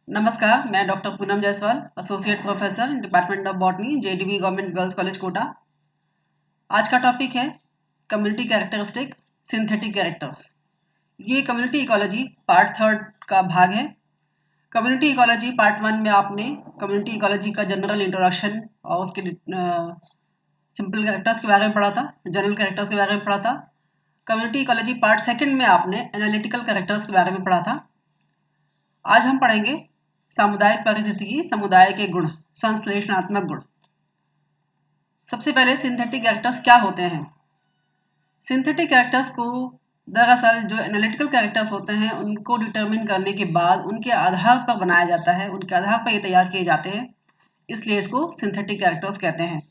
नमस्कार, मैं doctor Poonam Jaiswal, associate professor department of botany, JDV government girls college Kota. आज का टॉपिक है कम्युनिटी कैरेक्टरिस्टिक सिंथेटिक कैरेक्टर्स। ये कम्युनिटी इकोलॉजी पार्ट थर्ड का भाग है। कम्युनिटी इकोलॉजी पार्ट वन में आपने कम्युनिटी इकोलॉजी का जनरल इंट्रोडक्शन और उसके सिंपल कैरेक्टर्स के बारे में पढ़ा था, जनरल कैरेक्टर्स के बारे में पढ़ा था। कम्युनिटी इकोलॉजी पार्ट सेकंड में आपने एनालिटिकल कैरेक्टर्स के बारे में पढ़ा था। आज हम पढ़ेंगे सामुदायिक परिस्थिति, समुदाय के गुण, संश्लेषणात्मक गुण। सबसे पहले सिंथेटिक कैरेक्टर्स क्या होते हैं। सिंथेटिक कैरेक्टर्स को दरअसल जो एनालिटिकल कैरेक्टर्स होते हैं उनको डिटरमिन करने के बाद उनके आधार पर बनाया जाता है, उनके आधार पर ये तैयार किए जाते हैं, इसलिए इसको सिंथेटिक कैरेक्टर्स कहते हैं।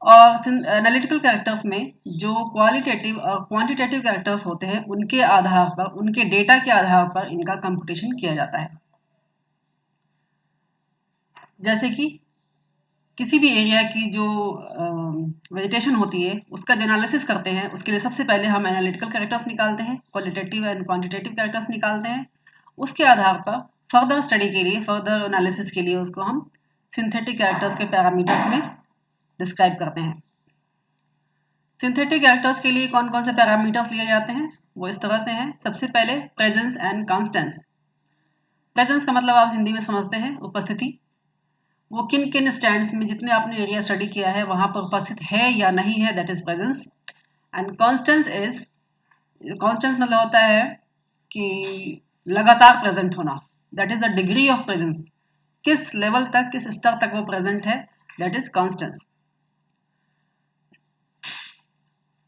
और एनालिटिकल कैरेक्टर्स में जो क्वालिटेटिव और क्वांटिटेटिव कैरेक्टर्स होते हैं उनके आधार पर, उनके डेटा के आधार पर इनका कंप्यूटेशन किया जाता है। जैसे कि किसी भी एरिया की जो वेजिटेशन होती है उसका जो एनालिसिस करते हैं उसके लिए सबसे पहले हम एनालिटिकल कैरेक्टर्स निकालते हैं, क्वालिटेटिव एंड क्वांटिटेटिव कैरेक्टर्स निकालते हैं। उसके आधार पर फर्दर स्टडी के लिए, फर्दर एनालिसिस के लिए उसको हम सिंथेटिक कैरेक्टर्स के पैरामीटर्स में डिस्क्राइब करते हैं। सिंथेटिक कैरेक्टर्स के लिए कौन कौन से पैरामीटर्स लिए जाते हैं वो इस तरह से हैं। सबसे पहले प्रेजेंस एंड कॉन्स्टेंस। प्रेजेंस का मतलब आप हिंदी में समझते हैं, उपस्थिति। वो किन किन स्टैंड्स में, जितने आपने एरिया स्टडी किया है वहां पर उपस्थित है या नहीं है, that is presence. And Constance मतलब होता है कि लगातार प्रेजेंट होना, that is the degree of presence. किस लेवल तक, किस स्तर तक वो प्रेजेंट है, that is Constance.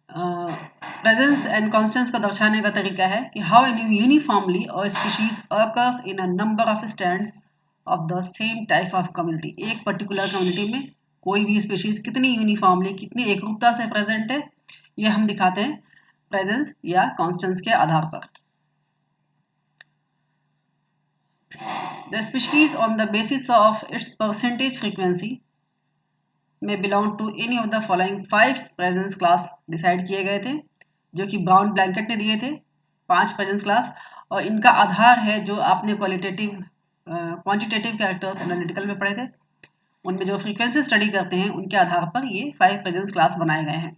Presence and Constance को दर्शाने का तरीका है कि हाउ यूनिफॉर्मली और species occurs in a number of stands of the same type of community. एक पर्टिकुलर कम्युनिटी में कोई भी स्पीशीज कितनी यूनिफॉर्मली, कितनी एकरूपता से प्रेजेंट है, ये हम दिखाते हैं प्रेजेंस या कॉन्स्टेंस के आधार पर। The species on the basis of its percentage frequency में belong to any of the following 5 presence class decide किए गए थे, जो कि ब्राउन ब्लैंकेट ने दिए थे 5 प्रेजेंस क्लास। और इनका आधार है जो आपने क्वालिटेटिव क्वांटिटेटिव कैरेक्टर्स एनालिटिकल में पढ़े थे, उनमें जो फ्रीक्वेंसी स्टडी करते हैं उनके आधार पर ये 5 प्रेजेंस क्लास बनाए गए हैं।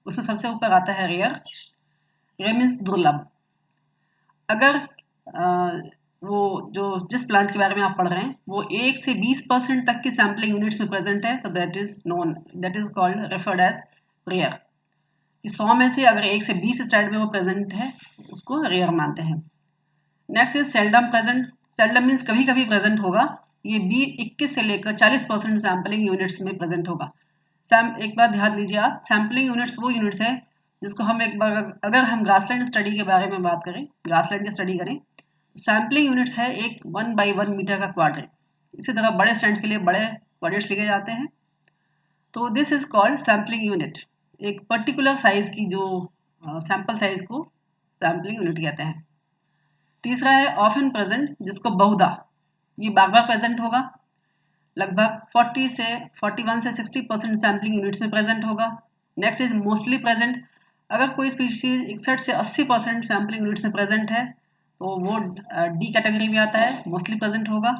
उसमें सबसे ऊपर आता है रेयर। रेयर मीन्स दुर्लभ। अगर वो जो जिस प्लांट के बारे में आप पढ़ रहे हैं वो 1 से 20% तक की सैम्पलिंग यूनिट्स में प्रेजेंट है तो that is called referred as rare. 100 में से अगर 1 से 20 स्टैंड में वो प्रेजेंट है उसको रेयर मानते हैं। Next is seldom present. Seldom means कभी कभी प्रेजेंट होगा। ये 21 से लेकर 40% सैम्पलिंग यूनिट्स में प्रेजेंट होगा। एक बार ध्यान दीजिए आप, सैम्पलिंग यूनिट्स वो यूनिट्स है जिसको हम एक बार, अगर हम ग्रासलैंड स्टडी के बारे में बात करें, ग्रासलैंड की स्टडी करें, सैम्पलिंग यूनिट्स है एक 1/1 मीटर का क्वाड्रेंट। इसी तरह बड़े स्टैंड के लिए बड़े क्वाड्रेंट्स लिखे जाते हैं। तो this is called sampling unit. एक पर्टिकुलर साइज की जो सैंपल साइज को सैम्पलिंग यूनिट कहते हैं। तीसरा है ऑफन प्रेजेंट, जिसको बहुधा, ये बार बार प्रेजेंट होगा। लगभग 41 से 60% सैम्पलिंग यूनिट्स में प्रेजेंट होगा। Next is mostly present. अगर कोई स्पीशीज 61 से 80% सैम्पलिंग यूनिट्स में प्रेजेंट है तो वो डी कैटेगरी में आता है, मोस्टली प्रेजेंट होगा।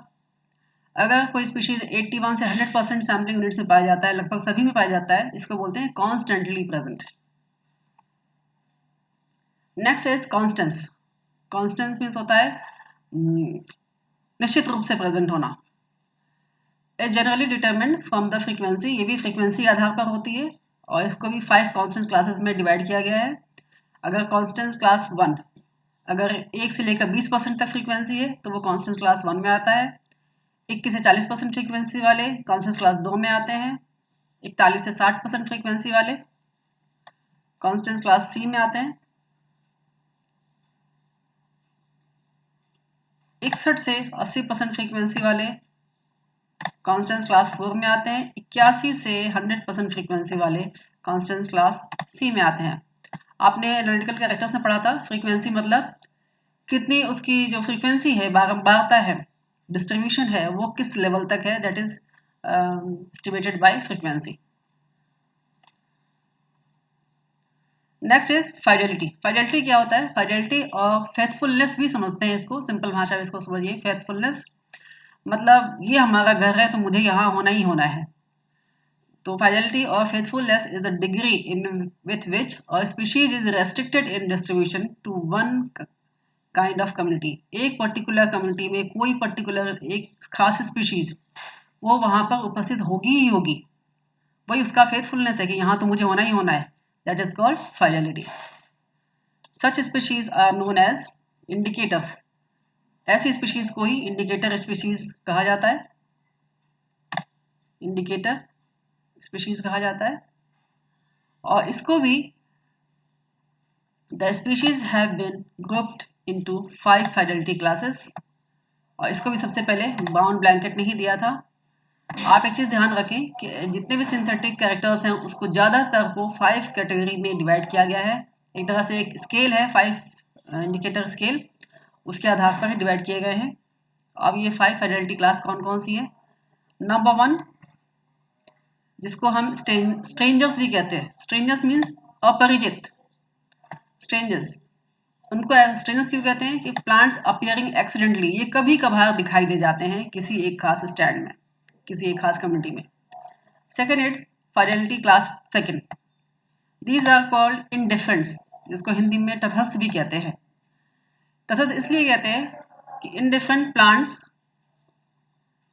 अगर कोई स्पीशीज 81 से 100% सैम्पलिंग यूनिट्स में पाया जाता है, लगभग सभी में पाया जाता है, इसको बोलते हैं constantly present. Next is Constance. Constance means होता है निश्चित रूप से प्रेजेंट होना। Is generally determined from the frequency. ये भी फ्रीक्वेंसी के आधार पर होती है और इसको भी 5 कॉन्स्टेंट क्लासेस में डिवाइड किया गया है। अगर कॉन्स्टेंट क्लास 1 अगर 1 से लेकर 20% तक फ्रीक्वेंसी है तो वो कॉन्स्टेंट क्लास 1 में आता है। 21 से 40% फ्रीक्वेंसी वाले कॉन्स्टेंट क्लास 2 में आते हैं। 41 से 60% फ्रीक्वेंसी वाले कॉन्स्टेंट क्लास सी में आते हैं। 61 से 80% फ्रीक्वेंसी वाले कॉन्स्टेंट क्लास 4 में आते हैं। 81 से 100% फ्रीक्वेंसी वाले कॉन्स्टेंट क्लास सी में आते हैं। आपने एनालिटिकल कैरेक्टर्स में पढ़ा था, फ्रीक्वेंसी मतलब कितनी उसकी जो फ्रीक्वेंसी है, बारंबारता है, डिस्ट्रीब्यूशन है, वो किस लेवल तक है, that is estimated by frequency. Next is fidelity. Fidelity क्या होता है? फाइडेलिटी और फेथफुलनेस भी समझते हैं इसको, सिंपल भाषा में इसको समझिए। फेथफुलनेस मतलब ये हमारा घर है तो मुझे यहाँ होना ही होना है। तो fidelity or faithfulness is the degree in with which a species is restricted in distribution to one kind of community। एक पर्टिकुलर कम्युनिटी में कोई पर्टिकुलर एक खास स्पीशीज वो वहां पर उपस्थित होगी ही होगी, वही उसका फेथफुलनेस है कि यहाँ तो मुझे होना ही होना है। That is called fidelity. Such species are known as indicators. ऐसी स्पीशीज को ही इंडिकेटर स्पीशीज कहा जाता है, इंडिकेटर स्पीशीज कहा जाता है। और इसको भी the species have been grouped into 5 fidelity classes. और इसको भी सबसे पहले बाउंड ब्लैंकेट ने ही दिया था। आप एक चीज़ ध्यान रखें कि जितने भी सिंथेटिक कैरेक्टर्स हैं उसको ज़्यादातर को 5 कैटेगरी में डिवाइड किया गया है। एक तरह से एक स्केल है 5 इंडिकेटर स्केल, उसके आधार पर ही डिवाइड किए गए हैं। अब ये 5 फाइडेलिटी क्लास कौन कौन सी है? नंबर 1 जिसको हम स्ट्रेंजर्स भी कहते हैं। स्ट्रेंजर्स मीन्स अपरिचित। स्ट्रेंजर्स, उनको स्ट्रेंजर्स क्यों कहते हैं? कि प्लांट्स अपीयरिंग एक्सीडेंटली, ये कभी कभार दिखाई दे जाते हैं किसी एक खास स्टैंड में, किसी एक खास कम्युनिटी में। Second it fidelity class second, these are called indifferents, जिसको हिंदी में तटस्थ भी कहते हैं। तटस्थ इसलिए कहते हैं कि इनडिफरेंट प्लांट्स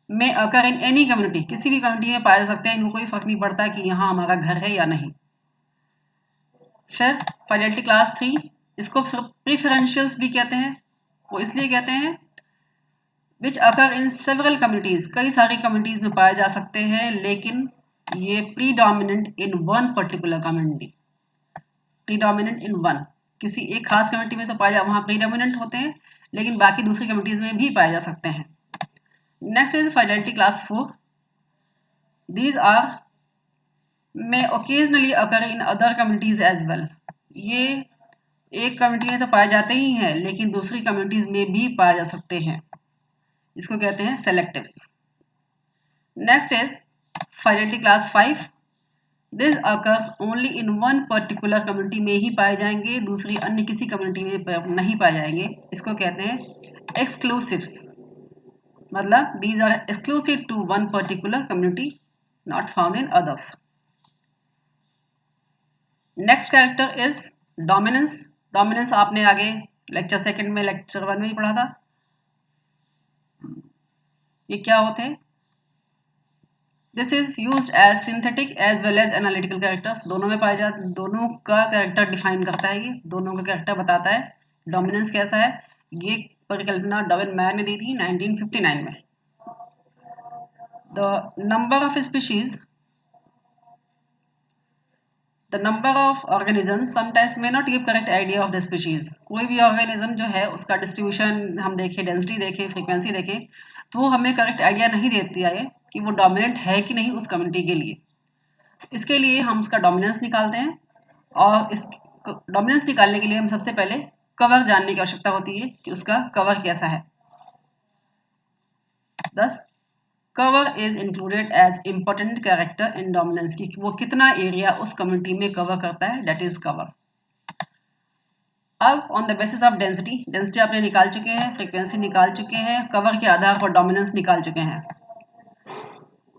में अकर इन एनी कम्युनिटी, किसी भी कम्युनिटी में पाए जा सकते हैं, इनको कोई फर्क नहीं पड़ता कि यहाँ हमारा घर है या नहीं। फिर फाइडेलिटी क्लास 3, इसको प्रीफरेंशियल्स भी कहते हैं। वो इसलिए कहते हैं विच अकर इन सेवरल कम्युनिटीज, कई सारी कम्युनिटीज में पाए जा सकते हैं, लेकिन ये predominant in one particular community. Predominant in one, किसी एक खास कम्युनिटी में तो पाए जा, वहां प्रीडोमिनेंट होते हैं, लेकिन बाकी दूसरी कम्युनिटीज में भी पाए जा सकते हैं। Next is fidelity class 4, these are may occasionally occur in other communities as well. ये एक कम्युनिटी में तो पाए जाते ही हैं, लेकिन दूसरी कम्युनिटीज में भी पाए जा सकते हैं, इसको कहते हैं selectives. Next is fidelity class 5, this occurs only in one particular community में ही पाए जाएंगे, दूसरी अन्य किसी कम्युनिटी में नहीं पाए जाएंगे, इसको कहते हैं एक्सक्लूसिव्स। मतलब these are exclusive to one particular community, not found in others. Next character is dominance. Dominance आपने आगे लेक्चर सेकंड में, लेक्चर 1 में ही पढ़ा था। ये क्या होते हैं? This is used as synthetic as well as analytical characters, दोनों में पाए जाते, दोनों का कैरेक्टर डिफाइन करता है, ये दोनों का कैरेक्टर बताता है डोमिनेंस कैसा है। ये परिकल्पना डॉबिन मैयर ने दी थी 1959 में। The number of species, the number of organism sometimes may not give correct idea of the species. कोई भी ऑर्गेनिज्म जो है उसका डिस्ट्रीब्यूशन हम देखें, डेंसिटी देखें, फ्रीक्वेंसी देखें, तो वो हमें करेक्ट आइडिया नहीं देती है कि वो डोमिनेंट है कि नहीं उस कम्युनिटी के लिए। इसके लिए हम उसका डोमिनेंस निकालते हैं, और इस डोमिनेंस निकालने के लिए हम सबसे पहले कवर जानने की आवश्यकता होती है कि उसका कवर कैसा है। This cover is included as important character in dominance, की वो कितना एरिया उस कम्युनिटी में कवर करता है, दैट इज कवर। अब on the basis of density, density आपने निकाल चुके हैं, फ्रीक्वेंसी निकाल चुके हैं, कवर के आधार पर डोमिनेंस निकाल चुके हैं।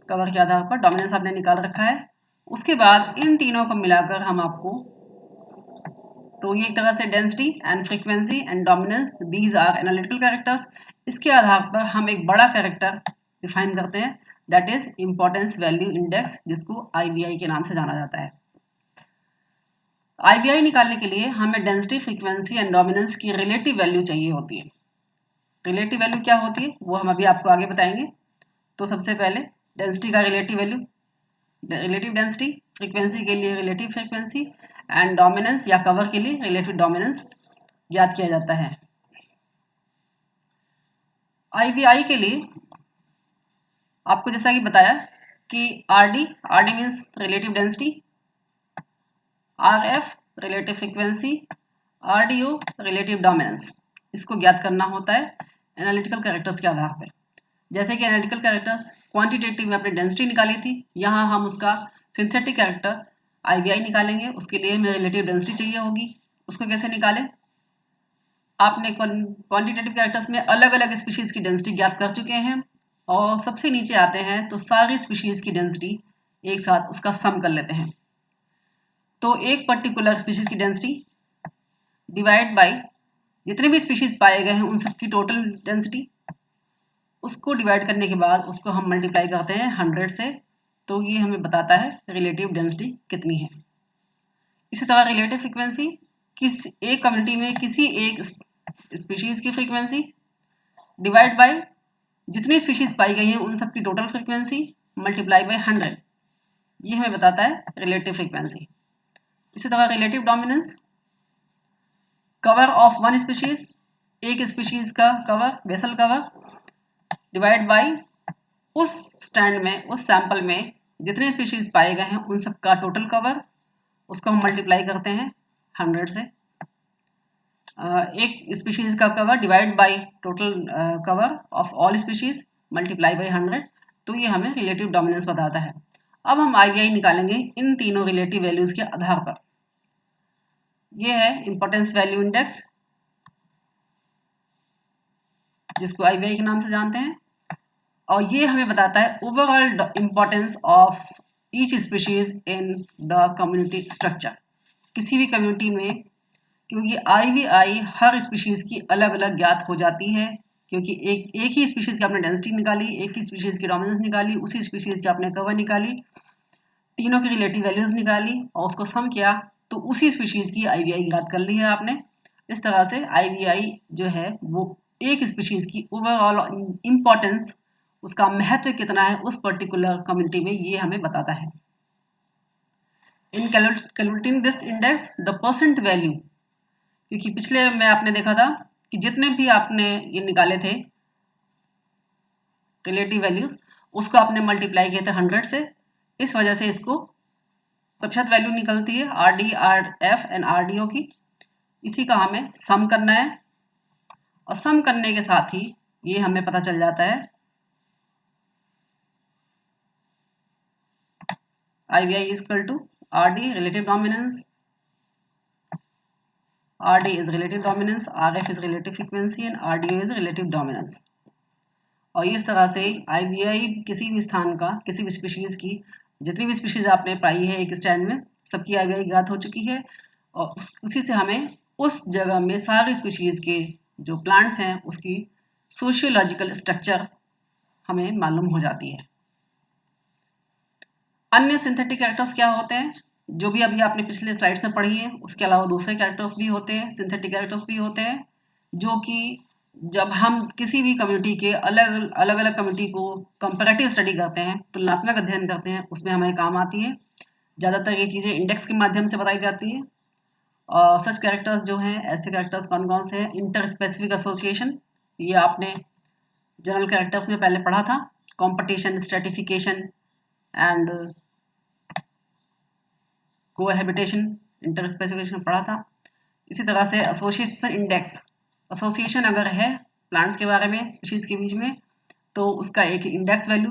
कवर के आधार पर डोमिनेंस आपने निकाल रखा है। उसके बाद इन तीनों को मिलाकर हम आपको, तो ये एक तरह से density and frequency and dominance, these are analytical characters. इसके आधार पर हम एक बड़ा कैरेक्टर डिफाइन करते हैं, that is importance value index, जिसको IVI के नाम से जाना जाता है। IVI निकालने के लिए हमें डेंसिटी, फ्रीक्वेंसी एंड डोमिनेंस की रिलेटिव वैल्यू चाहिए होती है। रिलेटिव वैल्यू क्या होती है वो हम अभी आपको आगे बताएंगे। तो सबसे पहले डेंसिटी का relative value, relative density, frequency के लिए रिलेटिव फ्रीक्वेंसी एंड डोमिनेंस या कवर के लिए रिलेटिव डोमिनेंस ज्ञात किया जाता है। IVI के लिए आपको जैसा कि बताया कि RD means relative density, RF relative frequency, RDO relative dominance, इसको ज्ञात करना होता है एनालिटिकल कैरेक्टर्स के आधार पर। जैसे कि एनालिटिकल कैरेक्टर्स क्वांटिटेटिव में अपनी डेंसिटी निकाली थी, यहाँ हम उसका सिंथेटिक कैरेक्टर IVI निकालेंगे, उसके लिए हमें रिलेटिव डेंसिटी चाहिए होगी। उसको कैसे निकालें? आपने क्वांटिटेटिव कैरेक्टर्स में अलग अलग स्पीशीज की डेंसिटी ज्ञात कर चुके हैं और सबसे नीचे आते हैं तो सारी स्पीशीज की डेंसिटी एक साथ उसका सम कर लेते हैं। तो एक पर्टिकुलर स्पीशीज की डेंसिटी डिवाइड बाय जितने भी स्पीशीज पाए गए हैं उन सबकी टोटल डेंसिटी, उसको डिवाइड करने के बाद उसको हम मल्टीप्लाई करते हैं 100 से, तो ये हमें बताता है रिलेटिव डेंसिटी कितनी है। इसी तरह रिलेटिव फ्रीक्वेंसी किस एक कम्युनिटी में किसी एक स्पीशीज की फ्रीक्वेंसी डिवाइड बाय जितनी स्पीशीज पाई गई हैं उन सबकी टोटल फ्रीक्वेंसी मल्टीप्लाई बाय 100, ये हमें बताता है रिलेटिव फ्रीक्वेंसी। इसी तरह relative dominance cover of one species, एक स्पीशीज का cover vessel cover divide by उस स्टैंड में उस सैंपल में जितने स्पीशीज पाए गए हैं उन सबका टोटल कवर, उसको हम मल्टीप्लाई करते हैं 100 से। एक स्पीशीज का cover divide by total cover of all species multiply by 100, तो ये हमें रिलेटिव डोमिनेंस बताता है। अब हम IVI निकालेंगे इन तीनों रिलेटिव वैल्यूज के आधार पर। ये है इंपॉर्टेंस वैल्यू इंडेक्स, जिसको IVI के नाम से जानते हैं, और ये हमें बताता है overall importance of each species in the community structure, किसी भी कम्युनिटी में, क्योंकि IVI हर स्पीशीज की अलग अलग ज्ञात हो जाती है, क्योंकि एक ही स्पीशीज की आपने डेंसिटी निकाली, एक ही स्पीशीज की डोमिनेंस निकाली, उसी स्पीशीज की आपने कवर निकाली, तीनों की रिलेटिव वैल्यूज निकाली और उसको सम किया, तो उसी स्पीशीज की IVI ज्ञात कर ली है आपने। इस तरह से IVI जो है वो एक स्पीशीज की ओवरऑल इंपॉर्टेंस, उसका महत्व कितना है उस पर्टिकुलर कम्युनिटी में, ये हमें बताता है। इन calculating this index the percent value, क्योंकि पिछले में आपने देखा था कि जितने भी आपने ये निकाले थे रिलेटिव वैल्यूज, उसको आपने मल्टीप्लाई किए थे 100 से, इस वजह से इसको प्रतिशत वैल्यू निकलती है RD, RF एंड RDO की। इसी का हमें सम करना है और सम करने के साथ ही ये हमें पता चल जाता है IVI is equal to RD relative dominance, RD is relative dominance, RF is relative frequency and RDO is relative dominance। और इस तरह से IVI किसी भी स्थान का, किसी भी स्पीशीज की, जितनी भी स्पीशीज आपने पाई है एक स्टैंड में, सबकी IVI ज्ञात हो चुकी है और उसी से हमें उस जगह में सारी स्पीशीज के जो प्लांट्स हैं उसकी सोशियोलॉजिकल स्ट्रक्चर हमें मालूम हो जाती है। अन्य सिंथेटिक कैरेक्टर्स क्या होते हैं, जो भी अभी आपने पिछले स्लाइड्स में पढ़ी है, उसके अलावा दूसरे कैरेक्टर्स भी होते हैं, सिंथेटिक कैरेक्टर्स भी होते हैं, जो कि जब हम किसी भी कम्युनिटी के अलग अलग कम्युनिटी को कंपैरेटिव स्टडी करते हैं, तुलनात्मक अध्ययन करते हैं, उसमें हमें काम आती है। ज़्यादातर ये चीज़ें इंडेक्स के माध्यम से बताई जाती हैं। और सच कैरेक्टर्स जो हैं, ऐसे कैरेक्टर्स कौन कौन से हैं? इंटर स्पेसिफिक एसोसिएशन, ये आपने जनरल कैरेक्टर्स में पहले पढ़ा था, competition, stratification and cohabitation, inter specification पढ़ा था। इसी तरह से एसोसिएशन इंडेक्स, एसोसिएशन अगर है प्लांट्स के बारे में, स्पीशीज के बीच में, तो उसका एक इंडेक्स वैल्यू,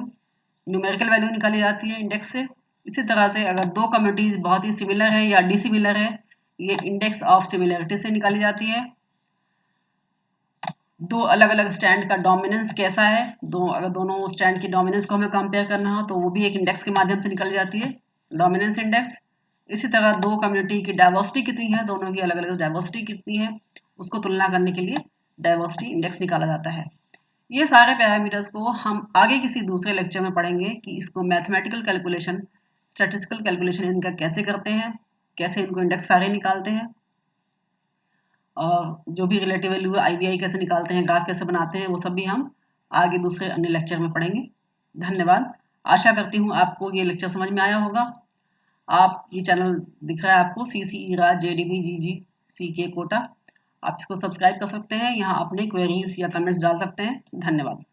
न्यूमेरिकल वैल्यू निकाली जाती है इंडेक्स से। इसी तरह से अगर दो कम्युनिटीज बहुत ही सिमिलर है या डिसिमिलर है, ये इंडेक्स ऑफ सिमिलरिटी से निकाली जाती है। दो अलग अलग स्टैंड का डोमिनेंस कैसा है, अगर दोनों स्टैंड की डोमिनेंस को हमें कंपेयर करना हो तो वो भी एक इंडेक्स के माध्यम से निकाली जाती है, डोमिनेंस इंडेक्स। इसी तरह दो कम्युनिटी की डाइवर्सिटी कितनी है, दोनों की अलग अलग डाइवर्सिटी कितनी है, उसको तुलना करने के लिए डाइवर्सिटी इंडेक्स निकाला जाता है। ये सारे पैरामीटर्स को हम आगे किसी दूसरे लेक्चर में पढ़ेंगे कि इसको मैथमेटिकल कैलकुलेशन, स्टैटिस्टिकल कैलकुलेशन इनका कैसे करते हैं, कैसे इनको इंडेक्स सारे निकालते हैं, और जो भी रिलेटिव वैल्यू है IVI कैसे निकालते हैं, ग्राफ कैसे बनाते हैं, वो सब भी हम आगे दूसरे अन्य लेक्चर में पढ़ेंगे। धन्यवाद। आशा करती हूँ आपको ये लेक्चर समझ में आया होगा। आप ये चैनल दिख रहा है आपको, CCE JDB GG CK Kota, आप इसको सब्सक्राइब कर सकते हैं। यहाँ अपने क्वेरीज या कमेंट्स डाल सकते हैं। धन्यवाद।